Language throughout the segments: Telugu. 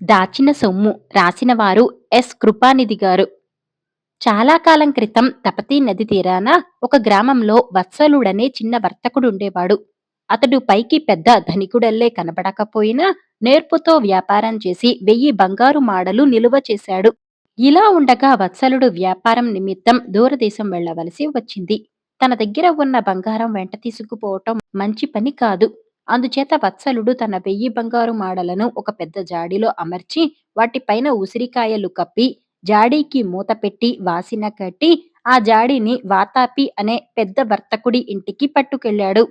దాచిన సొమ్ము రాసినవారు ఎస్ కృపానిధి గారు. చాలా కాలం క్రితం తపతీ నది తీరాన ఒక గ్రామంలో వత్సలుడనే చిన్న వర్తకుడుండేవాడు. అతడు పైకి పెద్ద ధనికుడల్లే కనబడకపోయినా నేర్పుతో వ్యాపారం చేసి 1000 బంగారు మాడలు నిలువ చేశాడు. ఇలా ఉండగా వత్సలుడు వ్యాపారం నిమిత్తం దూరదేశం వెళ్ళవలసి వచ్చింది. తన దగ్గర ఉన్న బంగారం వెంట తీసుకుపోవటం మంచి పని కాదు. అందుచేత వత్సలుడు తన 1000 బంగారు మాడలను ఒక పెద్ద జాడీలో అమర్చి వాటిపైన ఉసిరికాయలు కప్పి జాడీకి మూత పెట్టి వాసిన కట్టి ఆ జాడీని వాతాపి అనే పెద్ద వర్తకుడి ఇంటికి పట్టుకెళ్ళాడు.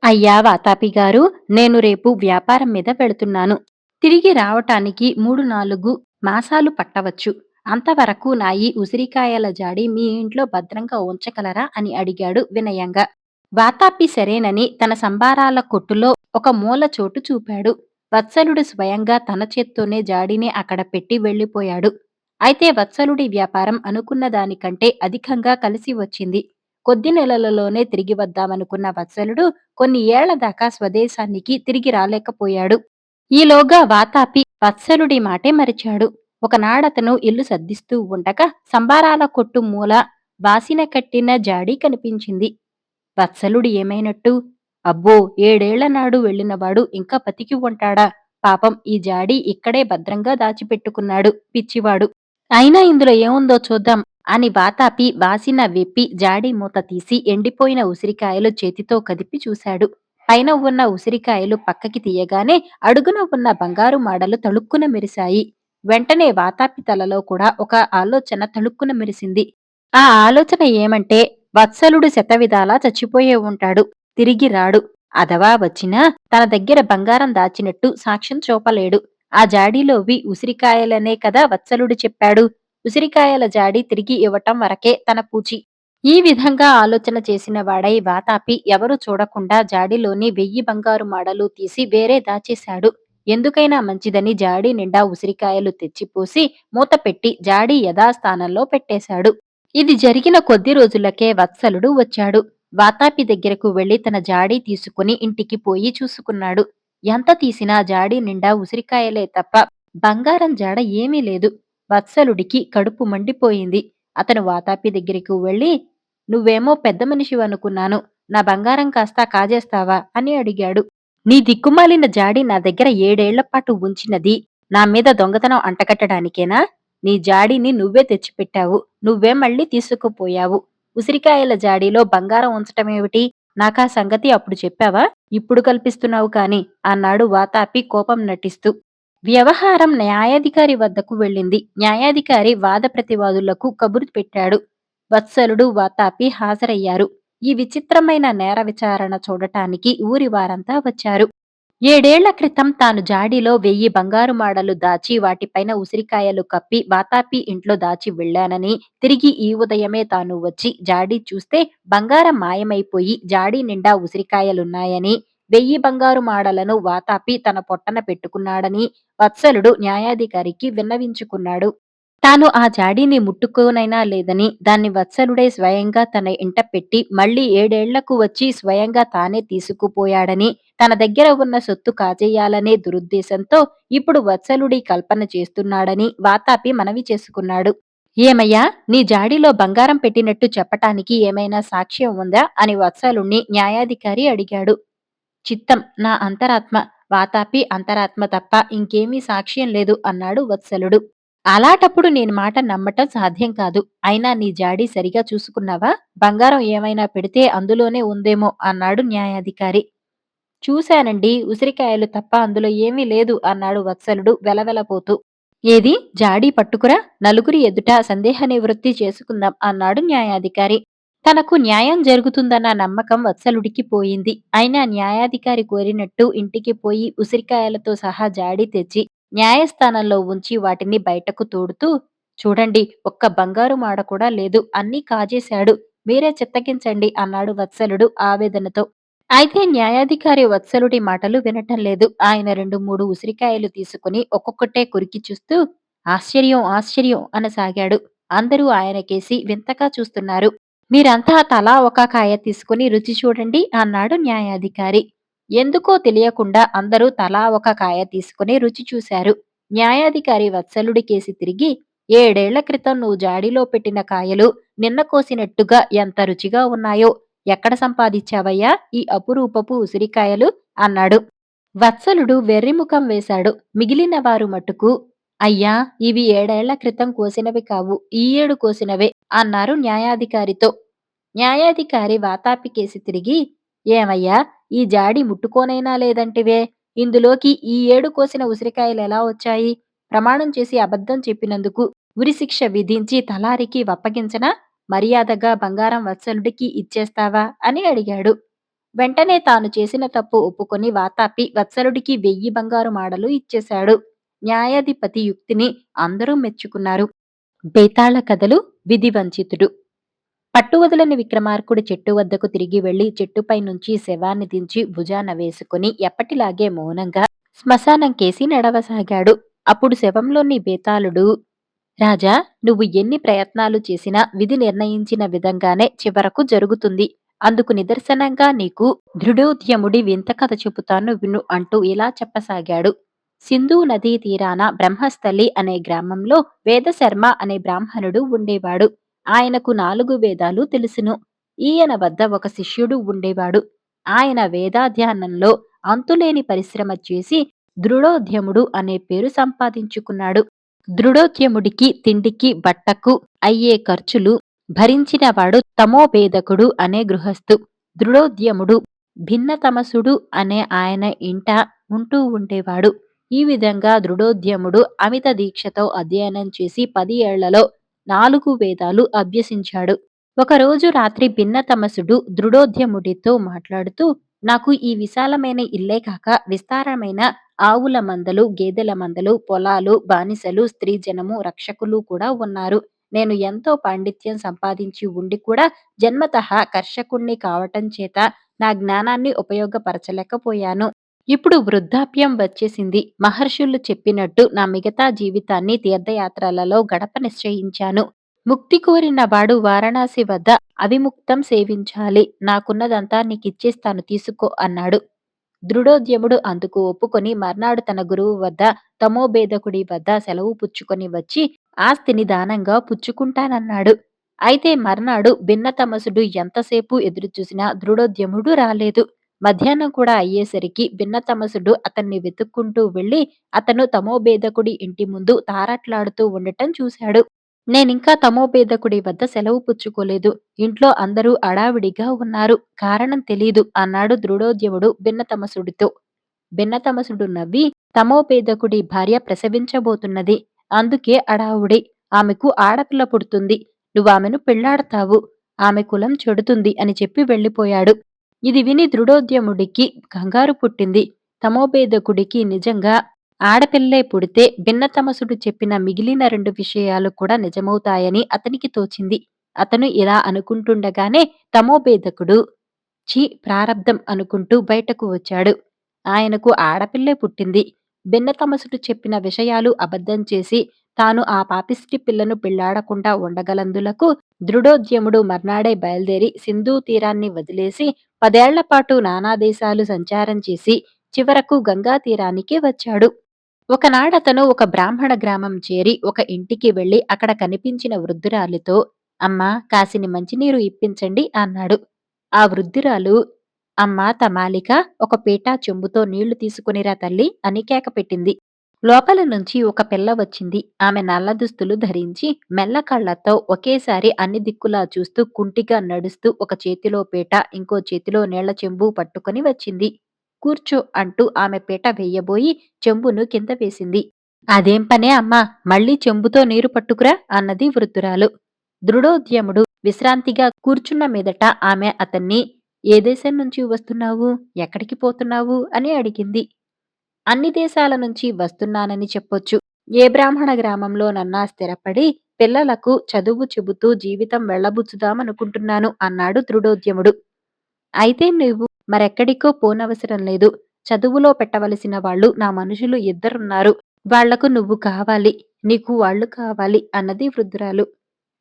అయ్యా వాతాపి గారు, నేను రేపు వ్యాపారం మీద వెళుతున్నాను. తిరిగి రావటానికి 3-4 మాసాలు పట్టవచ్చు. అంతవరకు నా ఈ ఉసిరికాయల జాడి మీ ఇంట్లో భద్రంగా ఉంచగలరా అని అడిగాడు వినయంగా. వాతాపి సరేనని తన సంబారాల కొట్టులో ఒక మూల చోటు చూపాడు. వత్సలుడు స్వయంగా తన చేత్తోనే జాడీని అక్కడ పెట్టి వెళ్ళిపోయాడు. అయితే వత్సలుడి వ్యాపారం అనుకున్న దానికంటే అధికంగా కలిసి వచ్చింది. కొద్ది నెలలలోనే తిరిగి వద్దామనుకున్న వత్సలుడు కొన్ని ఏళ్ల దాకా స్వదేశానికి తిరిగి రాలేకపోయాడు. ఈలోగా వాతాపి వత్సలుడి మాటే మరిచాడు. ఒకనాడతను ఇల్లు సర్దిస్తూ ఉండగా సంబారాల కొట్టు మూల వాసిన కట్టిన జాడీ కనిపించింది. వత్సలుడు ఏమైనట్టు? అబ్బో, 7 ఏళ్ల నాడు వెళ్ళినవాడు ఇంకా బతికి ఉంటాడా? పాపం ఈ జాడీ ఇక్కడే భద్రంగా దాచిపెట్టుకున్నాడు పిచ్చివాడు. అయినా ఇందులో ఏముందో చూద్దాం అని వాతాపి వాసిన విప్పి జాడీ మూత తీసి ఎండిపోయిన ఉసిరికాయలు చేతితో కదిపి చూశాడు. పైన ఉన్న ఉసిరికాయలు పక్కకి తీయగానే అడుగున ఉన్న బంగారు మాడలు తళుక్కున మెరిశాయి. వెంటనే వాతాపి తలలో కూడా ఒక ఆలోచన తళుక్కున మెరిసింది. ఆ ఆలోచన ఏమంటే, వత్సలుడు శతవిధాలా చచ్చిపోయే ఉంటాడు. తిరిగి రాడు. అథవా వచ్చినా తన దగ్గర బంగారం దాచినట్టు సాక్ష్యం చూపలేడు. ఆ జాడీలోవి ఉసిరికాయలనే కదా వత్సలుడు చెప్పాడు. ఉసిరికాయల జాడీ తిరిగి ఇవ్వటం వరకే తన పూచి. ఈ విధంగా ఆలోచన చేసిన వాడై వాతాపి ఎవరు చూడకుండా జాడీలోని 1000 బంగారు మాడలు తీసి వేరే దాచేశాడు. ఎందుకైనా మంచిదని జాడీ నిండా ఉసిరికాయలు తెచ్చిపోసి మూతపెట్టి జాడీ యథాస్థానంలో పెట్టేశాడు. ఇది జరిగిన కొద్ది రోజులకే వత్సలుడు వచ్చాడు. వాతాపి దగ్గరకు వెళ్లి తన జాడీ తీసుకుని ఇంటికి పోయి చూసుకున్నాడు. ఎంత తీసినా జాడీ నిండా ఉసిరికాయలే తప్ప బంగారం జాడ ఏమీ లేదు. వత్సలుడికి కడుపు మండిపోయింది. అతను వాతాపి దగ్గరకు వెళ్లి, నువ్వేమో పెద్ద మనిషివనుకున్నాను. నా బంగారం కాస్త కాజేస్తావా అని అడిగాడు. నీ దిక్కుమాలిన జాడీ నా దగ్గర 7 ఏళ్లపాటు ఉంచినది నా మీద దొంగతనం అంటగట్టడానికేనా? నీ జాడీని నువ్వే తెచ్చిపెట్టావు. నువ్వే మళ్ళీ తీసుకుపోయావు. ఉసిరికాయల జాడీలో బంగారం ఉంచటమేమిటి? నాకా సంగతి అప్పుడు చెప్పావా? ఇప్పుడు కల్పిస్తున్నావు కాని అన్నాడు వాతాపి కోపం నటిస్తూ. వ్యవహారం న్యాయాధికారి వద్దకు వెళ్ళింది. న్యాయాధికారి వాద ప్రతివాదులకు కబురు పెట్టాడు. వత్సలుడు వాతాపి హాజరయ్యారు. ఈ విచిత్రమైన నేర విచారణ చూడటానికి ఊరి వారంతా వచ్చారు. 7 ఏళ్ల క్రితం తాను జాడీలో 1000 బంగారు మాడలు దాచి వాటిపైన ఉసిరికాయలు కప్పి వాతాపి ఇంట్లో దాచి వెళ్లానని, తిరిగి ఈ ఉదయమే తాను వచ్చి జాడీ చూస్తే బంగారం మాయమైపోయి జాడీ నిండా ఉసిరికాయలున్నాయని, 1000 బంగారు మాడలను వాతాపి తన పొట్టన పెట్టుకున్నాడని వత్సలుడు న్యాయాధికారికి విన్నవించుకున్నాడు. తాను ఆ జాడీని ముట్టుకోనైనా లేదని, దాన్ని వత్సలుడే స్వయంగా తన ఇంట పెట్టి మళ్ళీ 7 ఏళ్లకు వచ్చి స్వయంగా తానే తీసుకుపోయాడని, తన దగ్గర ఉన్న సొత్తు కాజేయాలనే దురుద్దేశంతో ఇప్పుడు వత్సలుడి కల్పన చేస్తున్నాడని వాతాపి మనవి చేసుకున్నాడు. ఏమయ్యా, నీ జాడీలో బంగారం పెట్టినట్టు చెప్పటానికి ఏమైనా సాక్ష్యం ఉందా అని వత్సలుణ్ణి న్యాయాధికారి అడిగాడు. చిత్తం, నా అంతరాత్మ, వాతాపి అంతరాత్మ తప్ప ఇంకేమీ సాక్ష్యం లేదు అన్నాడు వత్సలుడు. అలాటప్పుడు నేను మాట నమ్మటం సాధ్యం కాదు. అయినా నీ జాడీ సరిగా చూసుకున్నావా? బంగారం ఏమైనా పెడితే అందులోనే ఉందేమో అన్నాడు న్యాయాధికారి. చూశానండి, ఉసిరికాయలు తప్ప అందులో ఏమీ లేదు అన్నాడు వత్సలుడు వెలవెలపోతూ. ఏది, జాడీ పట్టుకురా, నలుగురి ఎదుట సందేహ నివృత్తి చేసుకుందాం అన్నాడు న్యాయాధికారి. తనకు న్యాయం జరుగుతుందన్న నమ్మకం వత్సలుడికి పోయింది. అయినా న్యాయాధికారి కోరినట్టు ఇంటికి పోయి ఉసిరికాయలతో సహా జాడీ తెచ్చి న్యాయస్థానంలో ఉంచి వాటిని బయటకు తోడుతూ, చూడండి, ఒక్క బంగారు మాడ కూడా లేదు, అన్నీ కాజేశాడు, మీరే చిత్తగించండి అన్నాడు వత్సలుడు ఆవేదనతో. అయితే న్యాయాధికారి వత్సలుడి మాటలు వినటం లేదు. ఆయన 2-3 ఉసిరికాయలు తీసుకుని ఒక్కొక్కటే కొరికి చూస్తూ ఆశ్చర్యం ఆశ్చర్యం అనసాగాడు. అందరూ ఆయనకేసి వింతగా చూస్తున్నారు. మీరంతా తలా ఒక కాయ తీసుకుని రుచి చూడండి అన్నాడు న్యాయాధికారి. ఎందుకో తెలియకుండా అందరూ తలా ఒక కాయ తీసుకుని రుచి చూశారు. న్యాయాధికారి వత్సలుడి కేసి తిరిగి, "ఏడేళ్ల క్రితం నువ్వు జాడీలో పెట్టిన కాయలు నిన్న కోసినట్టుగా ఎంత రుచిగా ఉన్నాయో! ఎక్కడ సంపాదించావయ్యా ఈ అపురూపపు ఉసిరికాయలు?" అన్నాడు. వత్సలుడు వెర్రిముఖం వేశాడు. మిగిలిన వారు మట్టుకు, "అయ్యా! ఇవి ఏడేళ్ల క్రితం కోసినవి కావు. ఈ ఏడు కోసినవే" అన్నారు న్యాయాధికారితో. న్యాయాధికారి వాతాపికేసి తిరిగి, "ఏమయ్యా! ఈ జాడి ముట్టుకోనైనా లేదంటివే? ఇందులోకి ఈ ఏడు కోసిన ఉసిరికాయలెలా వచ్చాయి? ప్రమాణం చేసి అబద్ధం చెప్పినందుకు ఉరిశిక్ష విధించి తలారికి వప్పగించనా? మర్యాదగా బంగారం వత్సలుడికి ఇచ్చేస్తావా?" అని అడిగాడు. వెంటనే తాను చేసిన తప్పు ఒప్పుకొని వాతాపి వత్సలుడికి 1000 బంగారు మాడలు ఇచ్చేశాడు. న్యాయాధిపతి యుక్తిని అందరూ మెచ్చుకున్నారు. బేతాళ కథలు విధివంచితుడు. పట్టువదలని విక్రమార్కుడు చెట్టు వద్దకు తిరిగి వెళ్లి చెట్టుపై నుంచి శవాన్ని దించి భుజాన వేసుకుని ఎప్పటిలాగే మౌనంగా శ్మశానం కేసి నడవసాగాడు. అప్పుడు శవంలోని బేతాళుడు, "రాజా, నువ్వు ఎన్ని ప్రయత్నాలు చేసినా విధి నిర్ణయించిన విధంగానే చివరకు జరుగుతుంది. అందుకు నిదర్శనంగా నీకు దృఢోద్యముడి వింత కథ చెబుతాను విను" అంటూ ఇలా చెప్పసాగాడు. సింధు నదీ తీరాన బ్రహ్మస్థలి అనే గ్రామంలో వేదశర్మ అనే బ్రాహ్మణుడు ఉండేవాడు. ఆయనకు 4 వేదాలు తెలుసును. ఈయన వద్ద ఒక శిష్యుడు ఉండేవాడు. ఆయన వేదాధ్యయనంలో అంతులేని పరిశ్రమ చేసి దృఢోద్యముడు అనే పేరు సంపాదించుకున్నాడు. దృఢోద్యముడికి తిండికి బట్టకు అయ్యే ఖర్చులు భరించినవాడు తమోభేదకుడు అనే గృహస్థు. దృఢోద్యముడు భిన్నతమసుడు అనే ఆయన ఇంట ఉంటూ ఉండేవాడు. ఈ విధంగా దృఢోద్యముడు అమిత దీక్షతో అధ్యయనం చేసి 10 ఏళ్లలో 4 వేదాలు అభ్యసించాడు. ఒకరోజు రాత్రి భిన్నతమసుడు దృఢోద్యముడితో మాట్లాడుతూ, "నాకు ఈ విశాలమైన ఇల్లే కాక విస్తారమైన ఆవుల మందలు, గేదెల మందలు, పొలాలు, బానిసలు, స్త్రీజనము, రక్షకులు కూడా ఉన్నారు. నేను ఎంతో పాండిత్యం సంపాదించి ఉండి కూడా జన్మతః కర్షకుణ్ణి కావటం చేత నా జ్ఞానాన్ని ఉపయోగపరచలేకపోయాను. ఇప్పుడు వృద్ధాప్యం వచ్చేసింది. మహర్షులు చెప్పినట్టు నా మిగతా జీవితాన్ని తీర్థయాత్రలలో గడప నిశ్చయించాను. ముక్తి కోరిన వాడు వారణాసి వద్ద అవిముక్తం సేవించాలి. నాకున్నదంతా నీకిచ్చేస్తాను తీసుకో" అన్నాడు. దృఢోద్యముడు అందుకు ఒప్పుకొని మర్నాడు తన గురువు వద్ద తమోభేదకుడి వద్ద సెలవు పుచ్చుకొని వచ్చి ఆస్తిని దానంగా పుచ్చుకుంటానన్నాడు. అయితే మర్నాడు భిన్నతమసుడు ఎంతసేపు ఎదురుచూసినా దృఢోద్యముడు రాలేదు. మధ్యాహ్నం కూడా అయ్యేసరికి భిన్నతమసుడు అతన్ని వెతుక్కుంటూ వెళ్లి అతను తమోభేదకుడి ఇంటి ముందు తారాట్లాడుతూ ఉండటం చూశాడు. "నేనింకా తమోభేదకుడి వద్ద సెలవు పుచ్చుకోలేదు. ఇంట్లో అందరూ అడావిడిగా ఉన్నారు. కారణం తెలీదు" అన్నాడు దృఢోద్యముడు భిన్నతమసుడితో. భిన్నతమసుడు నవ్వి, "తమోభేదకుడి భార్య ప్రసవించబోతున్నది. అందుకే అడావుడి. ఆమెకు ఆడపిల్ల పుడుతుంది. నువ్వామెను పెళ్లాడతావు. ఆమె కులం చెడుతుంది" అని చెప్పి వెళ్ళిపోయాడు. ఇది విని దృఢోద్యముడికి కంగారు పుట్టింది. తమోభేదకుడికి నిజంగా ఆడపిల్లే పుడితే భిన్నతమసుడు చెప్పిన మిగిలిన 2 విషయాలు కూడా నిజమవుతాయని అతనికి తోచింది. అతను ఇలా అనుకుంటుండగానే తమోభేదకుడు, "ఛీ, ప్రారబ్ధం" అనుకుంటూ బయటకు వచ్చాడు. ఆయనకు ఆడపిల్లే పుట్టింది. భిన్నతమసుడు చెప్పిన విషయాలు అబద్ధం చేసి తాను ఆ పాపిష్టి పిల్లను పెళ్లాడకుండా ఉండగలందులకు దృఢోద్యముడు మర్నాడే బయలుదేరి సింధూ తీరాన్ని వదిలేసి 10 ఏళ్ల పాటు నానా దేశాలు సంచారం చేసి చివరకు గంగా తీరానికి వచ్చాడు. ఒకనాడతను ఒక బ్రాహ్మణ గ్రామం చేరి ఒక ఇంటికి వెళ్లి అక్కడ కనిపించిన వృద్ధురాలితో, "అమ్మా, కాసిని మంచినీరు ఇప్పించండి" అన్నాడు. ఆ వృద్ధురాలు, "అమ్మా తమాలిక, ఒక పీటా చెంబుతో నీళ్లు తీసుకునిరా తల్లి" అని కేకపెట్టింది. లోపల నుంచి ఒక పిల్ల వచ్చింది. ఆమె నల్ల దుస్తులు ధరించి మెల్ల కళ్లతో ఒకేసారి అన్ని దిక్కులా చూస్తూ కుంటిగా నడుస్తూ ఒక చేతిలో పీట, ఇంకో చేతిలో నీళ్ల చెంబు పట్టుకొని వచ్చింది. "కూర్చో" అంటూ ఆమె పీట వెయ్యబోయి చెంబును కింద వేసింది. "అదేం పనే అమ్మా, మళ్ళీ చెంబుతో నీరు పట్టుకురా" అన్నది వృద్ధురాలు. దృఢోద్యముడు విశ్రాంతిగా కూర్చున్న మీదట ఆమె అతన్ని, "ఏ దేశం నుంచి వస్తున్నావు? ఎక్కడికి పోతున్నావు?" అని అడిగింది. "అన్ని దేశాల నుంచి వస్తున్నానని చెప్పొచ్చు. ఏ బ్రాహ్మణ గ్రామంలోనన్నా స్థిరపడి పిల్లలకు చదువు చెబుతూ జీవితం వెళ్ళబుచ్చుదామనుకుంటున్నాను" అన్నాడు దృఢోద్యముడు. "అయితే నువ్వు మరెక్కడికో పోనవసరం లేదు. చదువులో పెట్టవలసిన వాళ్ళు నా మనుషులు 2 వాళ్లకు నువ్వు కావాలి. నీకు వాళ్ళు కావాలి" అన్నది వృద్ధురాలు.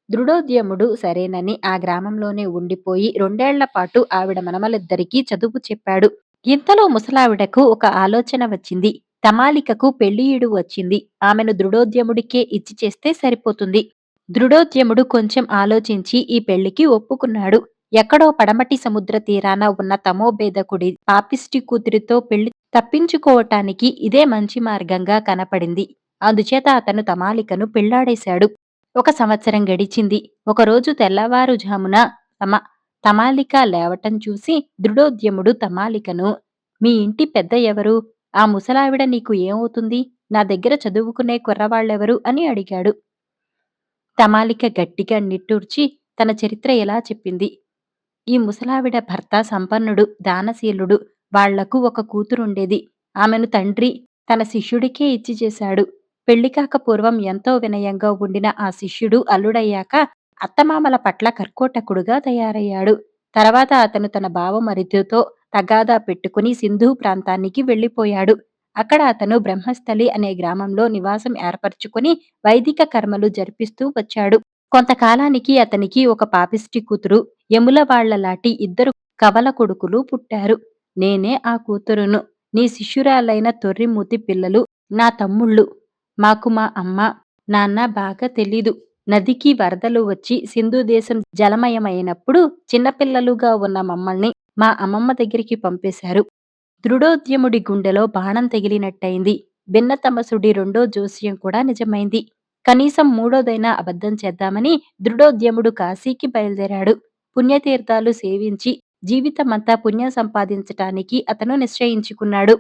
దృఢోద్యముడు సరేనని ఆ గ్రామంలోనే ఉండిపోయి 2 ఏళ్ల పాటు ఆవిడ మనమలిద్దరికీ చదువు చెప్పాడు. ఇంతలో ముసలావిడకు ఒక ఆలోచన వచ్చింది. తమాలికకు పెళ్లిఈడు వచ్చింది. ఆమెను దృఢోద్యముడికే ఇచ్చి చేస్తే సరిపోతుంది. దృఢోద్యముడు కొంచెం ఆలోచించి ఈ పెళ్లికి ఒప్పుకున్నాడు. ఎక్కడో పడమటి సముద్ర తీరాన ఉన్న తమోభేదకుడి పాపిష్టి కూతురితో పెళ్లి తప్పించుకోవటానికి ఇదే మంచి మార్గంగా కనపడింది. అందుచేత అతను తమాలికను పెళ్లాడేశాడు. ఒక సంవత్సరం గడిచింది. ఒకరోజు తెల్లవారుఝామున తమ తమాలిక లేవటం చూసి దృఢోద్యముడు తమాలికను, మీ ఇంటి పెద్ద ఎవరు? ఆ ముసలావిడ నీకు ఏమవుతుంది? నా దగ్గర చదువుకునే కుర్రవాళ్ళెవరు? అని అడిగాడు. తమాలిక గట్టిగా నిట్టూర్చి తన చరిత్ర ఎలా చెప్పింది. ఈ ముసలావిడ భర్త సంపన్నుడు, దానశీలుడు. వాళ్లకు ఒక కూతురుండేది. ఆమెను తండ్రి తన శిష్యుడికే ఇచ్చి చేశాడు. పెళ్లికాక పూర్వం ఎంతో వినయంగా ఉండిన ఆ శిష్యుడు అల్లుడయ్యాక అత్తమామల పట్ల కర్కోటకుడుగా తయారయ్యాడు. తర్వాత అతను తన బావమరిదితో తగాదా పెట్టుకుని సింధు ప్రాంతానికి వెళ్లిపోయాడు. అక్కడ అతను బ్రహ్మస్థలి అనే గ్రామంలో నివాసం ఏర్పరచుకుని వైదిక కర్మలు జరిపిస్తూ వచ్చాడు. కొంతకాలానికి అతనికి ఒక పాపిష్టి కూతురు, యముల వాళ్లలాంటి ఇద్దరు కవల కొడుకులు పుట్టారు. నేనే ఆ కూతురును. నీ శిష్యురాలైన తొర్రిమూతి పిల్లలు నా తమ్ముళ్ళు. మాకు మా అమ్మ, నాన్న బాగా తెలీదు. నదికి వరదలు వచ్చి సింధు దేశం జలమయమైనప్పుడు చిన్నపిల్లలుగా ఉన్న మమ్మల్ని మా అమ్మమ్మ దగ్గరికి పంపేశారు. దృఢోద్యముడి గుండెలో బాణం తగిలినట్టయింది. భిన్నతమసుడి రెండో జోస్యం కూడా నిజమైంది. కనీసం మూడోదైనా అబద్ధం చేద్దామని దృఢోద్యముడు కాశీకి బయలుదేరాడు. పుణ్యతీర్థాలు సేవించి జీవితమంతా పుణ్యం సంపాదించటానికి అతను నిశ్చయించుకున్నాడు.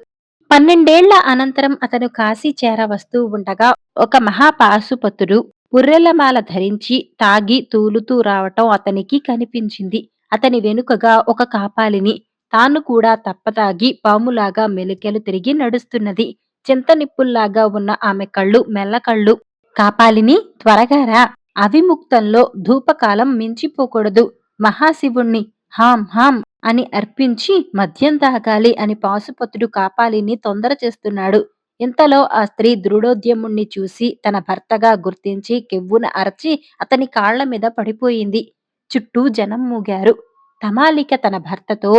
12 ఏళ్ల అనంతరం అతను కాశీ చేరవస్తూ ఉండగా ఒక మహాపాశుపతుడు పుర్రెలమాల ధరించి తాగి తూలుతూ రావటం అతనికి కనిపించింది. అతని వెనుకగా ఒక కాపాలిని, తాను కూడా తప్పతాగి పాములాగా మెలికలు తిరిగి నడుస్తున్నది. చింతనిప్పుల్లాగా ఉన్న ఆమె కళ్ళు మెల్లకళ్ళు. కాపాలిని, త్వరగా రా. అవిముక్తంలో ధూపకాలం మించిపోకూడదు. మహాశివుణ్ణి హాం హాం అని అర్పించి మద్యం తాగాలి అని పాశుపతుడు కాపాలిని తొందర చేస్తున్నాడు. ఇంతలో ఆ స్త్రీ దృఢోద్యముణ్ణి చూసి తన భర్తగా గుర్తించి కెవ్వున అరచి అతని కాళ్ల మీద పడిపోయింది. చుట్టూ జనం మూగారు. తమాలిక తన భర్తతో,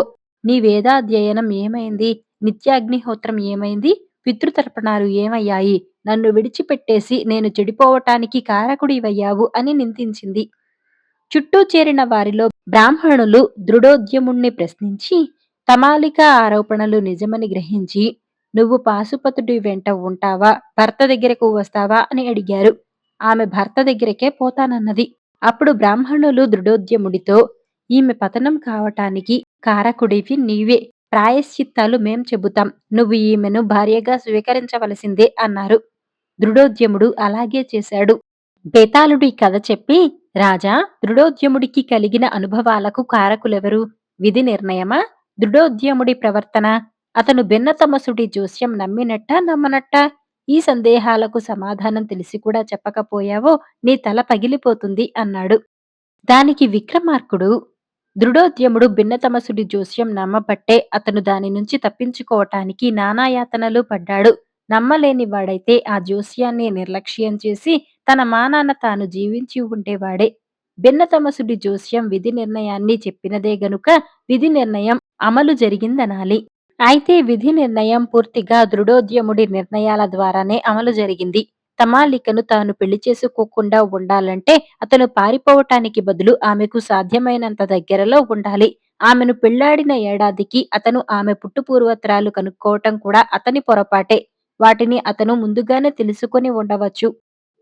నీ వేదాధ్యయనం ఏమైంది? నిత్యాగ్నిహోత్రం ఏమైంది? పితృతర్పణాలు ఏమయ్యాయి? నన్ను విడిచిపెట్టేసి నేను చెడిపోవటానికి కారకుడివయ్యావు అని నిందించింది. చుట్టూ చేరిన వారిలో బ్రాహ్మణులు దృఢోద్యముణ్ణి ప్రశ్నించి తమాలిక ఆరోపణలు నిజమని గ్రహించి, నువ్వు పాశుపతుడి వెంట ఉంటావా, భర్త దగ్గరకు వస్తావా అని అడిగారు. ఆమె భర్త దగ్గరకే పోతానన్నది. అప్పుడు బ్రాహ్మణులు దృఢోద్యముడితో, ఈమె పతనం కావటానికి కారకుడివి నీవే. ప్రాయశ్చిత్తాలు మేం చెబుతాం. నువ్వు ఈమెను భార్యగా స్వీకరించవలసిందే అన్నారు. దృఢోద్యముడు అలాగే చేశాడు. బేతాళుడు ఈ కథ చెప్పి, రాజా, దృఢోద్యముడికి కలిగిన అనుభవాలకు కారకులెవరు? విధి నిర్ణయమా? దృఢోద్యముడి ప్రవర్తన? అతను భిన్నతమసుడి జోస్యం నమ్మినట్టా నమ్మనట్టా? ఈ సందేహాలకు సమాధానం తెలిసి కూడా చెప్పకపోయావో నీ తల పగిలిపోతుంది అన్నాడు. దానికి విక్రమార్కుడు, దృఢోద్యముడు భిన్నతమసుడి జోస్యం నమ్మబట్టే అతను దాని నుంచి తప్పించుకోవటానికి నానాయాతనలు పడ్డాడు. నమ్మలేని వాడైతే ఆ జోస్యాన్ని నిర్లక్ష్యం చేసి తన మానాన తాను జీవించి ఉండేవాడే. భిన్నతమసుడి జోస్యం విధి నిర్ణయాన్ని చెప్పినదే గనుక విధి నిర్ణయం అమలు జరిగిందనాలి. అయితే విధి నిర్ణయం పూర్తిగా దృఢోద్యముడి నిర్ణయాల ద్వారానే అమలు జరిగింది. తమాలికను తాను పెళ్లి చేసుకోకుండా ఉండాలంటే అతను పారిపోవటానికి బదులు ఆమెకు సాధ్యమైనంత దగ్గరలో ఉండాలి. ఆమెను పెళ్లాడిన ఏడాదికి అతను ఆమె పుట్టుపూర్వత్రాలు కనుక్కోవటం కూడా అతని పొరపాటే. వాటిని అతను ముందుగానే తెలుసుకొని ఉండవచ్చు.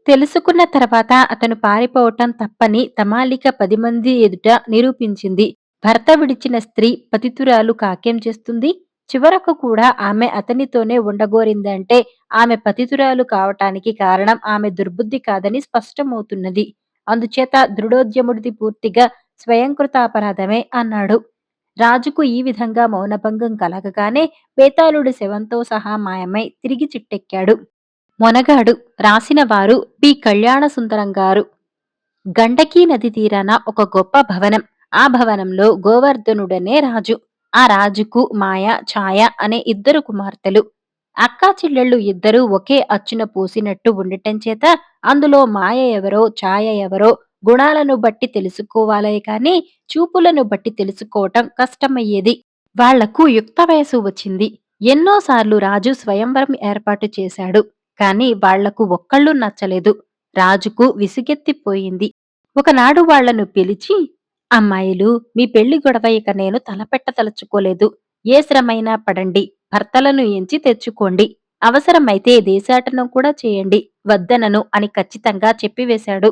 తెలుసుకున్న తర్వాత అతను పారిపోవటం తప్పని తమాలిక 10 మంది ఎదుట నిరూపించింది. భర్త విడిచిన స్త్రీ పతితురాలు కాకేం చేస్తుంది? చివరకు కూడా ఆమె అతనితోనే ఉండగోరిందంటే ఆమె పతితురాలు కావటానికి కారణం ఆమె దుర్బుద్ధి కాదని స్పష్టమవుతున్నది. అందుచేత దృఢోద్యముడిది పూర్తిగా స్వయంకృతాపరాధమే అన్నాడు. రాజుకు ఈ విధంగా మౌనభంగం కలగగానే బేతాళుడి శవంతో సహా మాయమై తిరిగి చిట్టెక్కాడు. మొనగాడు. రాసిన వారు పి. కళ్యాణసుందరం గారు. గండకీ నది తీరాన ఒక గొప్ప భవనం. ఆ భవనంలో గోవర్ధనుడనే రాజు. ఆ రాజుకు మాయ, ఛాయ అనే ఇద్దరు కుమార్తెలు. అక్కా చెల్లెళ్ళు ఇద్దరూ ఒకే అచ్చున పూసినట్టు ఉండటం చేత అందులో మాయ ఎవరో, ఛాయ ఎవరో గుణాలను బట్టి తెలుసుకోవాలే కాని చూపులను బట్టి తెలుసుకోవటం కష్టమయ్యేది. వాళ్లకు యుక్త వయసు వచ్చింది. ఎన్నోసార్లు రాజు స్వయంవరం ఏర్పాటు చేశాడు. కాని వాళ్లకు ఒక్కళ్ళూ నచ్చలేదు. రాజుకు విసుగెత్తిపోయింది. ఒకనాడు వాళ్లను పిలిచి, అమ్మాయిలు, మీ పెళ్లి గొడవ ఇక నేను తలపెట్టదలుచుకోలేదు. ఏ శ్రమైనా పడండి, భర్తలను ఎంచి తెచ్చుకోండి. అవసరమైతే దేశాటనం కూడా చేయండి, వద్దనను అని ఖచ్చితంగా చెప్పివేశాడు.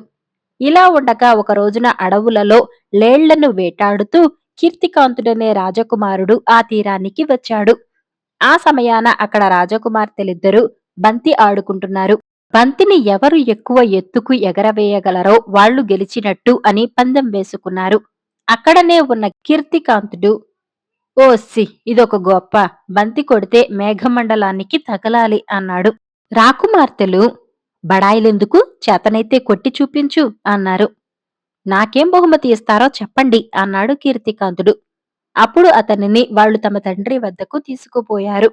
ఇలా ఉండగా ఒక రోజున అడవులలో లేళ్లను వేటాడుతూ కీర్తికాంతుడనే రాజకుమారుడు ఆ తీరానికి వచ్చాడు. ఆ సమయాన అక్కడ రాజకుమార్తెలిద్దరూ బంతి ఆడుకుంటున్నారు. బంతిని ఎవరు ఎక్కువ ఎత్తుకు ఎగరవేయగలరో వాళ్ళు గెలిచినట్టు అని పందెం వేసుకున్నారు. అక్కడనే ఉన్న కీర్తికాంతుడు, ఓస్సి, ఇదొక గొప్ప! బంతి కొడితే మేఘమండలానికి తగలాలి అన్నాడు. రాకుమార్తెలు, బడాయిలెందుకు, చేతనైతే కొట్టి చూపించు అన్నారు. నాకేం బహుమతి ఇస్తారో చెప్పండి అన్నాడు కీర్తికాంతుడు. అప్పుడు అతనిని వాళ్ళు తమ తండ్రి వద్దకు తీసుకుపోయారు.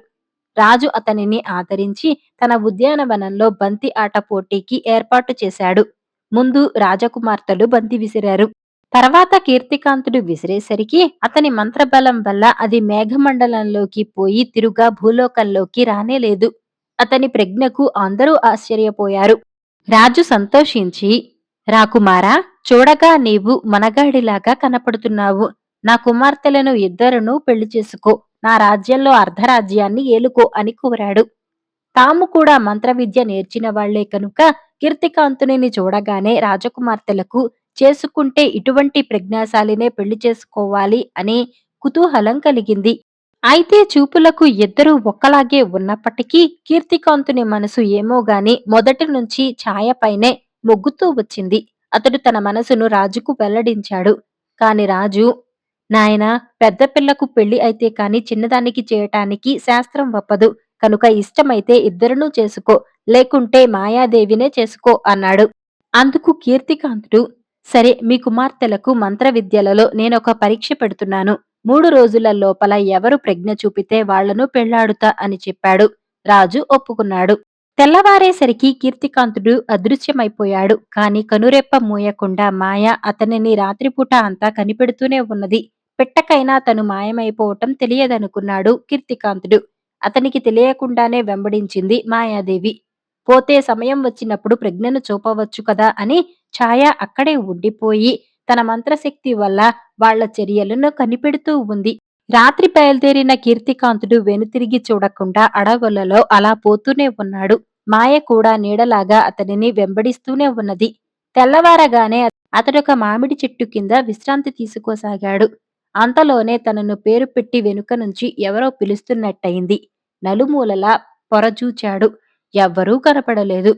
రాజు అతనిని ఆదరించి తన ఉద్యానవనంలో బంతి ఆట పోటీకి ఏర్పాటు చేశాడు. ముందు రాజకుమార్తెలు బంతి విసిరారు. తర్వాత కీర్తికాంతుడు విసిరేసరికి అతని మంత్రబలం వల్ల అది మేఘమండలంలోకి పోయి తిరుగా భూలోకంలోకి రానేలేదు. అతని ప్రజ్ఞకు అందరూ ఆశ్చర్యపోయారు. రాజు సంతోషించి, రాకుమారా, చూడగా నీవు మనగాడిలాగా కనపడుతున్నావు. నా కుమార్తెలను ఇద్దరును పెళ్లి చేసుకో, నా రాజ్యంలో అర్ధరాజ్యాన్ని ఏలుకో అని కోరాడు. తాము కూడా మంత్రవిద్య నేర్చిన వాళ్లే కనుక కీర్తికాంతునిని చూడగానే రాజకుమార్తెలకు చేసుకుంటే ఇటువంటి ప్రజ్ఞాశాలినే పెళ్లి చేసుకోవాలి అని కుతూహలం కలిగింది. అయితే చూపులకు ఇద్దరూ ఒక్కలాగే ఉన్నప్పటికీ కీర్తికాంతుని మనసు ఏమోగాని మొదటి నుంచి ఛాయపైనే మొగ్గుతూ వచ్చింది. అతడు తన మనసును రాజుకు వెల్లడించాడు. కాని రాజు, నాయనా, పెద్ద పిల్లకు పెళ్లి అయితే కాని చిన్నదానికి చేయటానికి శాస్త్రం ఒప్పదు. కనుక ఇష్టమైతే ఇద్దరునూ చేసుకో, లేకుంటే మాయాదేవినే చేసుకో అన్నాడు. అందుకు కీర్తికాంతుడు, సరే, మీ కుమార్తెలకు మంత్ర విద్యలలో నేనొక పరీక్ష పెడుతున్నాను. 3 రోజుల లోపల ఎవరు ప్రజ్ఞ చూపితే వాళ్లను పెళ్లాడుతా అని చెప్పాడు. రాజు ఒప్పుకున్నాడు. తెల్లవారేసరికి కీర్తికాంతుడు అదృశ్యమైపోయాడు. కాని కనురెప్ప మూయకుండా మాయ అతనిని రాత్రిపూట అంతా కనిపెడుతూనే ఉన్నది. పెట్టకైనా తను మాయమైపోవటం తెలియదనుకున్నాడు కీర్తికాంతుడు. అతనికి తెలియకుండానే వెంబడించింది మాయాదేవి. పోతే సమయం వచ్చినప్పుడు ప్రజ్ఞను చూపవచ్చు కదా అని ఛాయ అక్కడే ఉండిపోయి తన మంత్రశక్తి వల్ల వాళ్ల చర్యలను కనిపెడుతూ ఉంది. రాత్రి బయలుదేరిన కీర్తికాంతుడు వెనుతిరిగి చూడకుండా అడవులలో అలా పోతూనే ఉన్నాడు. మాయ కూడా నీడలాగా అతనిని వెంబడిస్తూనే ఉన్నది. తెల్లవారగానే అతడొక మామిడి చెట్టు కింద విశ్రాంతి తీసుకోసాగాడు. అంతలోనే తనను పేరు పెట్టి వెనుక నుంచి ఎవరో పిలుస్తున్నట్టయింది. నలుమూలలా పొరచూచాడు. ఎవ్వరూ కనపడలేదు.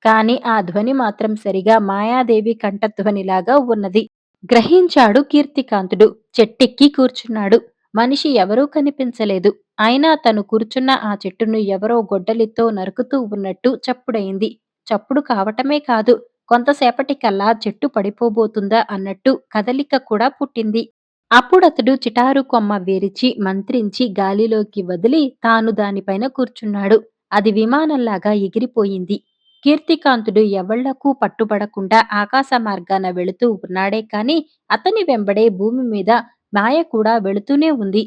కాని ఆ ధ్వని మాత్రం సరిగా మాయాదేవి కంఠధ్వనిలాగా ఉన్నది. గ్రహించాడు కీర్తికాంతుడు. చెట్టెక్కి కూర్చున్నాడు. మనిషి ఎవరూ కనిపించలేదు. అయినా తను కూర్చున్న ఆ చెట్టును ఎవరో గొడ్డలితో నరుకుతూ ఉన్నట్టు చప్పుడయింది. చప్పుడు కావటమే కాదు, కొంతసేపటికల్లా చెట్టు పడిపోబోతుందా అన్నట్టు కదలిక కూడా పుట్టింది. అప్పుడతడు చిటారు కొమ్మ విరిచి మంత్రించి గాలిలోకి వదిలి తాను దానిపైన కూర్చున్నాడు. అది విమానంలాగా ఎగిరిపోయింది. కీర్తికాంతుడు ఎవళ్లకు పట్టుబడకుండా ఆకాశ మార్గాన వెళుతూ ఉన్నాడే కాని అతని వెంబడే భూమి మీద మాయ కూడా వెళుతూనే ఉంది.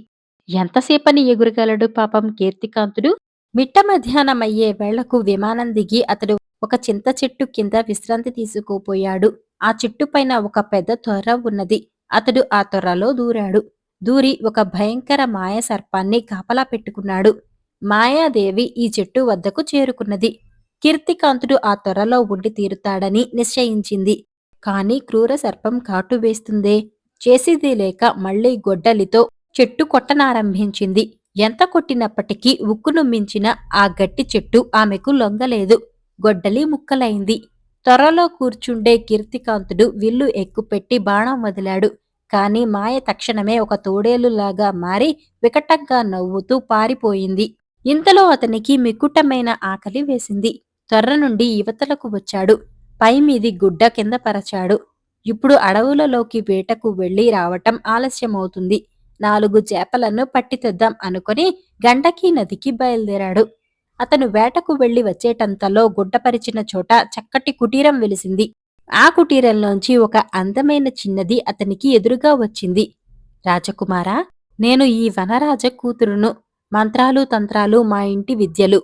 ఎంతసేపని ఎగురగలడు పాపం కీర్తికాంతుడు? మిట్ట మధ్యాహ్నమయ్యే వేళకు విమానం దిగి అతడు ఒక చింత చెట్టు కింద విశ్రాంతి తీసుకోపోయాడు. ఆ చెట్టుపైన ఒక పెద్ద తొర్ర ఉన్నది. అతడు ఆ తొర్రలో దూరాడు. దూరి ఒక భయంకర మాయ సర్పాన్ని కాపలా పెట్టుకున్నాడు. మాయాదేవి ఈ చెట్టు వద్దకు చేరుకున్నది. కీర్తికాంతుడు ఆ తొర్రలో ఉండి తీరుతాడని నిశ్చయించింది. కాని క్రూర సర్పం కాటు వేస్తుందే. చేసేది లేక మళ్లీ గొడ్డలితో చెట్టు కొట్టనారంభించింది. ఎంత కొట్టినప్పటికీ ఉక్కును మించిన ఆ గట్టి చెట్టు ఆమెకు లొంగలేదు. గొడ్డలి ముక్కలైంది. త్వరలో కూర్చుండే కీర్తికాంతుడు విల్లు ఎక్కుపెట్టి బాణం వదిలాడు. కాని మాయ తక్షణమే ఒక తోడేలులాగా మారి వికటంగా నవ్వుతూ పారిపోయింది. ఇంతలో అతనికి మికుటమైన ఆకలి వేసింది. త్వర నుండి యువతలకు వచ్చాడు. పైమీది గుడ్డ కింద పరచాడు. ఇప్పుడు అడవులలోకి వేటకు వెళ్లి రావటం ఆలస్యమవుతుంది. 4 చేపలను పట్టి తెద్దాం అనుకుని గండకీ నదికి బయలుదేరాడు. అతను వేటకు వెళ్లి వచ్చేటంతలో గుడ్డపరిచిన చోట చక్కటి కుటీరం వెలిసింది. ఆ కుటీరంలోంచి ఒక అందమైన చిన్నది అతనికి ఎదురుగా వచ్చింది. రాజకుమారా, నేను ఈ వనరాజ కూతురును. మంత్రాలు తంత్రాలు మా ఇంటి విద్యలు.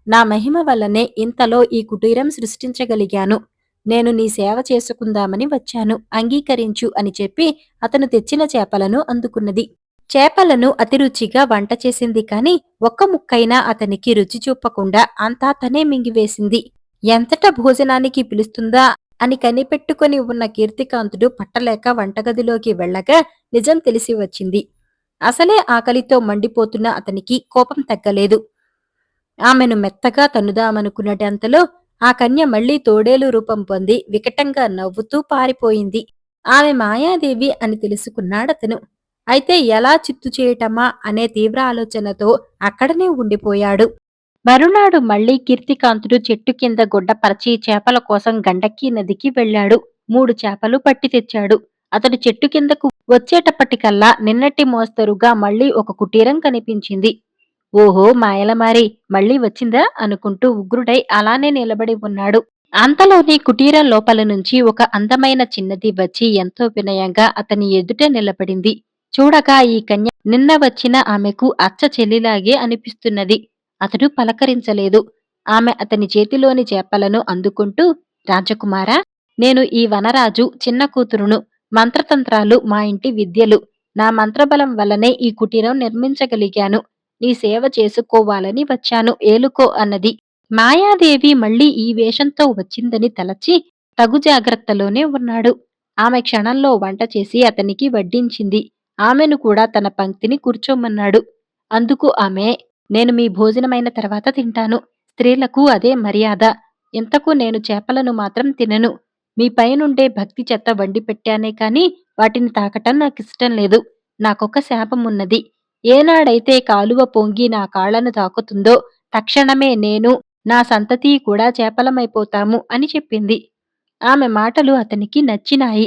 నా మహిమ వల్లనే ఇంతలో ఈ కుటీరం సృష్టించగలిగాను. నేను నీ సేవ చేసుకుందామని వచ్చాను. అంగీకరించు అని చెప్పి అతను తెచ్చిన చేపలను అందుకున్నది. చేపలను అతి రుచిగా వంట చేసింది కాని ఒక్క ముక్కైనా అతనికి రుచి చూపకుండా అంతా తనే మింగివేసింది. ఎంతట భోజనానికి పిలుస్తుందా అని కనిపెట్టుకుని ఉన్న కీర్తికాంతుడు పట్టలేక వంటగదిలోకి వెళ్ళగా నిజం తెలిసి వచ్చింది. అసలే ఆకలితో మండిపోతున్న అతనికి కోపం తగ్గలేదు. ఆమెను మెత్తగా తన్నుదామనుకున్నటంతలో ఆ కన్య మళ్లీ తోడేలు రూపం పొంది వికటంగా నవ్వుతూ పారిపోయింది. ఆమె మాయాదేవి అని తెలుసుకున్నాడతను. అయితే ఎలా చిత్తు చేయటమా అనే తీవ్ర ఆలోచనతో అక్కడనే ఉండిపోయాడు. మరునాడు మళ్లీ కీర్తికాంతుడు చెట్టు కింద గుడ్డపరచి చేపల కోసం గండకీ నదికి వెళ్ళాడు. 3 చేపలు పట్టి తెచ్చాడు. అతడు చెట్టు కిందకు వచ్చేటప్పటికల్లా నిన్నటి మోస్తరుగా మళ్లీ ఒక కుటీరం కనిపించింది. ఓహో మాయలమారి మళ్ళీ వచ్చిందా అనుకుంటూ ఉగ్రుడై అలానే నిలబడి ఉన్నాడు. అంతలోనే కుటీరం లోపల నుంచి ఒక అందమైన చిన్నది వచ్చి ఎంతో వినయంగా అతని ఎదుట నిలబడింది. చూడగా ఈ కన్య నిన్న వచ్చిన ఆమెకు అచ్చ చెల్లిలాగే అనిపిస్తున్నది. అతడు పలకరించలేదు. ఆమె అతని చేతిలోని చేపలను అందుకుంటూ, రాజకుమారా, నేను ఈ వనరాజు చిన్న కూతురును. మంత్రతంత్రాలు మా ఇంటి విద్యలు. నా మంత్రబలం వల్లనే ఈ కుటీరం నిర్మించగలిగాను. నీ సేవ చేసుకోవాలని వచ్చాను, ఏలుకో అన్నది. మాయాదేవి మళ్ళీ ఈ వేషంతో వచ్చిందని తలచి తగు జాగ్రత్తలోనే ఉన్నాడు. ఆమె క్షణంలో వంట చేసి అతనికి వడ్డించింది. ఆమెను కూడా తన పంక్తిని కూర్చోమన్నాడు. అందుకు ఆమె, నేను మీ భోజనమైన తర్వాత తింటాను. స్త్రీలకు అదే మర్యాద. ఇంతకు నేను చేపలను మాత్రం తినను. మీ పైనుండే భక్తి చెత్త వండి పెట్టానే కాని వాటిని తాకటం నాకిష్టం లేదు. నాకొక శాపమున్నది. ఏనాడైతే కాలువ పొంగి నా కాళ్లను తాకుతుందో తక్షణమే నేను, నా సంతతి కూడా చేపలమైపోతాము అని చెప్పింది. ఆమె మాటలు అతనికి నచ్చినాయి.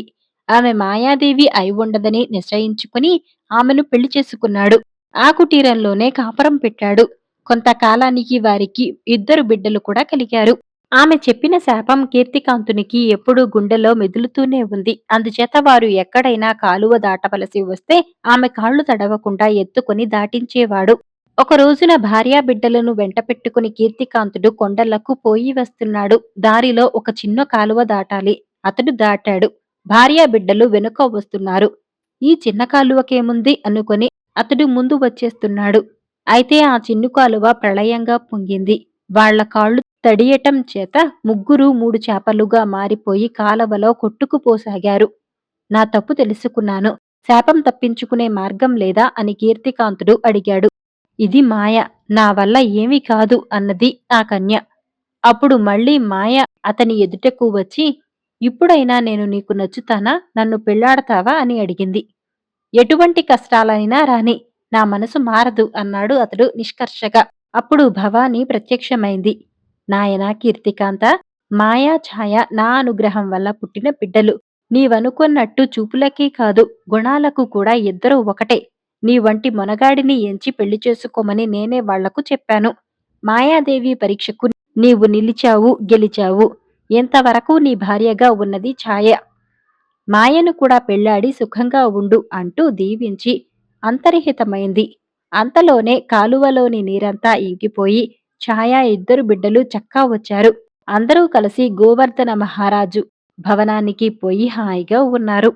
ఆమె మాయాదేవి అయి ఉండదని నిశ్చయించుకుని ఆమెను పెళ్లి చేసుకున్నాడు. ఆ కుటీరంలోనే కాపురం పెట్టాడు. కొంతకాలానికి వారికి 2 బిడ్డలు కూడా కలిగారు. ఆమె చెప్పిన శాపం కీర్తికాంతునికి ఎప్పుడూ గుండెలో మెదులుతూనే ఉంది. అందుచేత వారు ఎక్కడైనా కాలువ దాటవలసి వస్తే ఆమె కాళ్లు తడవకుండా ఎత్తుకుని దాటించేవాడు. ఒక రోజున భార్యాబిడ్డలను వెంటపెట్టుకుని కీర్తికాంతుడు కొండలకు పోయి వస్తున్నాడు. దారిలో ఒక చిన్న కాలువ దాటాలి. అతడు దాటాడు. భార్యాబిడ్డలు వెనుక వస్తున్నారు. ఈ చిన్న కాలువకేముంది అనుకుని అతడు ముందు వచ్చేస్తున్నాడు. అయితే ఆ చిన్ను కాలువ ప్రళయంగా పొంగింది. వాళ్ళ కాళ్ళు తడియటం చేత ముగ్గురు 3 చేపలుగా మారిపోయి కాలవలో కొట్టుకుపోసాగారు. నా తప్పు తెలుసుకున్నాను. శాపం తప్పించుకునే మార్గం లేదా అని కీర్తికాంతుడు అడిగాడు. ఇది మాయ. నా వల్ల ఏమీ కాదు అన్నది ఆ కన్య. అప్పుడు మళ్ళీ మాయ అతని ఎదుటకు వచ్చి, ఇప్పుడైనా నేను నీకు నచ్చుతానా? నన్ను పెళ్లాడతావా అని అడిగింది. ఎటువంటి కష్టాలైనా రాని, నా మనసు మారదు అన్నాడు అతడు నిష్కర్షగా. అప్పుడు భవాని ప్రత్యక్షమైంది. నాయనా కీర్తికాంత, మాయా ఛాయ నా అనుగ్రహం వల్ల పుట్టిన బిడ్డలు. నీవనుకున్నట్టు చూపులకే కాదు గుణాలకు కూడా ఇద్దరూ ఒకటే. నీ వంటి మొనగాడిని ఎంచి పెళ్లి చేసుకోమని నేనే వాళ్లకు చెప్పాను. మాయాదేవి పరీక్షకు నీవు నిలిచావు, గెలిచావు. ఇంతవరకు నీ భార్యగా ఉన్నది ఛాయ. మాయను కూడా పెళ్లాడి సుఖంగా ఉండు అంటూ దీవించి అంతర్హితమైంది. అంతలోనే కాలువలోని నీరంతా ఇంకిపోయి ఛాయ 2 బిడ్డలు చక్కా వచ్చారు. అందరూ కలిసి గోవర్ధన మహారాజు భవనానికి పోయి హాయిగా ఉన్నారు.